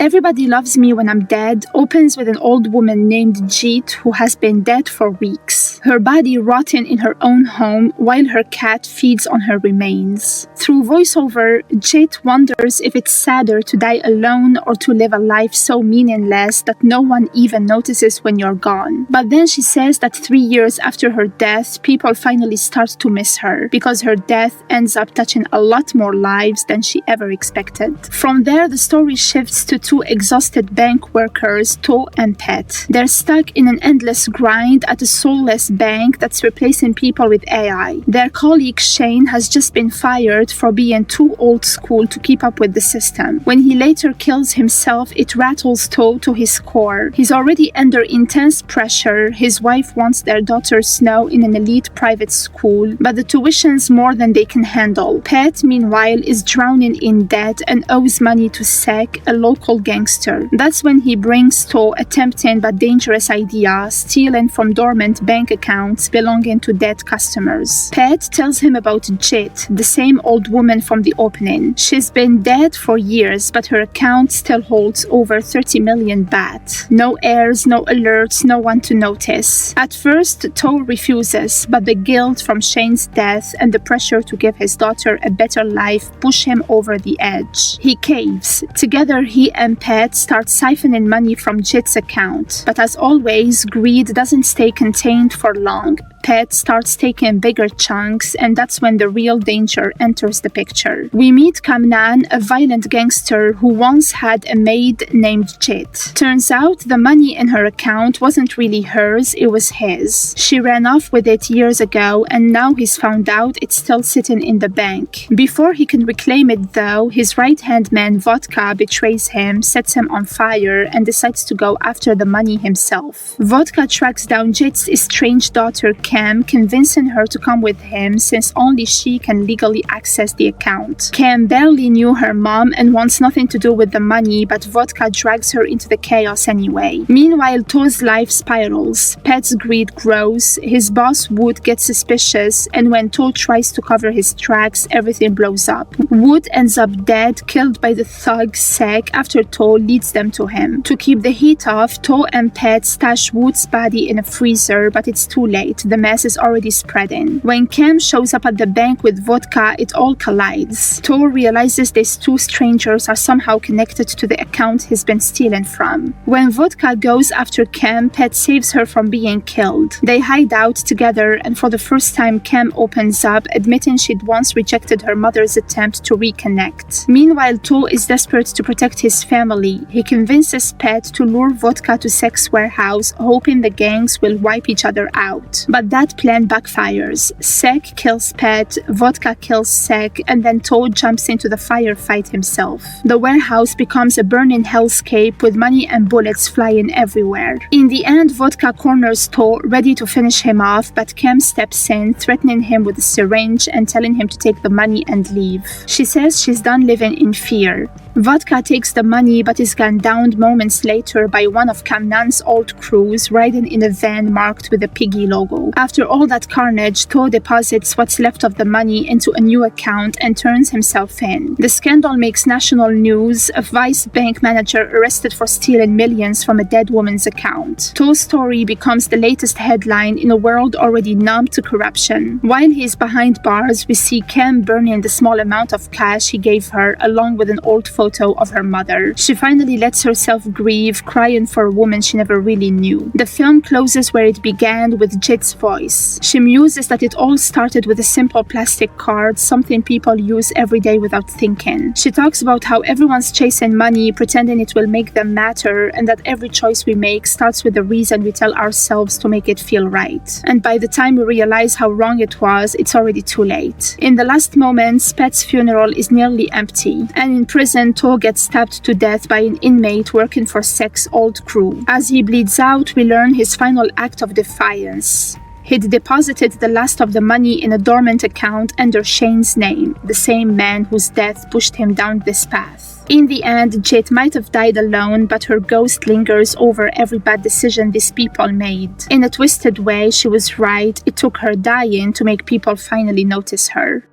Everybody Loves Me When I'm Dead opens with an old woman named Jeet who has been dead for weeks, her body rotten in her own home while her cat feeds on her remains. Through voiceover, Jeet wonders if it's sadder to die alone or to live a life so meaningless that no one even notices when you're gone. But then she says that 3 years after her death, people finally start to miss her because her death ends up touching a lot more lives than she ever expected. From there, the story shifts to two exhausted bank workers, To and Pet. They're stuck in an endless grind at a soulless bank that's replacing people with AI. Their colleague Shane has just been fired for being too old school to keep up with the system. When he later kills himself, it rattles To to his core. He's already under intense pressure. His wife wants their daughter Snow in an elite private school, but the tuition's more than they can handle. Pet, meanwhile, is drowning in debt and owes money to Sek, a local gangster. That's when he brings To a tempting but dangerous idea, stealing from dormant bank accounts belonging to dead customers. Pet tells him about Jeet, the same old woman from the opening. She's been dead for years, but her account still holds over 30 million baht. No heirs, no alerts, no one to notice. At first, To refuses, but the guilt from Shane's death and the pressure to give his daughter a better life push him over the edge. He caves. Together, he and Pet start siphoning money from Jeet's account. But as always, greed doesn't stay contained for long. Pet starts taking bigger chunks, and that's when the real danger enters the picture. We meet Kamnan, a violent gangster who once had a maid named Jeet. Turns out the money in her account wasn't really hers, it was his. She ran off with it years ago, and now he's found out it's still sitting in the bank. Before he can reclaim it though, his right-hand man Vodka betrays him, sets him on fire, and decides to go after the money himself. Vodka tracks down Jeet's estranged daughter Cam, convincing her to come with him since only she can legally access the account. Cam barely knew her mom and wants nothing to do with the money, but Vodka drags her into the chaos anyway. Meanwhile, To's life spirals. Pet's greed grows, his boss Wood gets suspicious, and when To tries to cover his tracks, everything blows up. Wood ends up dead, killed by the thug Sek after To leads them to him. To keep the heat off, To and Pet stash Wood's body in a freezer, but it's too late. The mess is already spreading. When Cam shows up at the bank with Vodka, it all collides. To realizes these two strangers are somehow connected to the account he's been stealing from. When Vodka goes after Cam, Pet saves her from being killed. They hide out together, and for the first time Cam opens up, admitting she'd once rejected her mother's attempt to reconnect. Meanwhile, To is desperate to protect his family. He convinces Pet to lure Vodka to Sek's warehouse, hoping the gangs will wipe each other out. But that plan backfires. Sek kills Pet, Vodka kills Sek, and then To jumps into the firefight himself. The warehouse becomes a burning hellscape with money and bullets flying everywhere. In the end, Vodka corners To, ready to finish him off, but Cam steps in, threatening him with a syringe and telling him to take the money and leave. She says she's done living in fear. Vodka takes the money but is gunned down moments later by one of Kamnan's old crews riding in a van marked with a piggy logo. After all that carnage, To deposits what's left of the money into a new account and turns himself in. The scandal makes national news, a vice bank manager arrested for stealing millions from a dead woman's account. To's story becomes the latest headline in a world already numb to corruption. While he's behind bars, we see Cam burning the small amount of cash he gave her along with an old photo of her mother. She finally lets herself grieve, crying for a woman she never really knew. The film closes where it began, with Jeet's voice. She muses that it all started with a simple plastic card, something people use every day without thinking. She talks about how everyone's chasing money, pretending it will make them matter, and that every choice we make starts with the reason we tell ourselves to make it feel right. And by the time we realize how wrong it was, it's already too late. In the last moments, Pet's funeral is nearly empty, and in prison, To gets stabbed to death by an inmate working for Sek's old crew. As he bleeds out, we learn his final act of defiance. He'd deposited the last of the money in a dormant account under Shane's name, the same man whose death pushed him down this path. In the end, Jeet might have died alone, but her ghost lingers over every bad decision these people made. In a twisted way, she was right. It took her dying to make people finally notice her.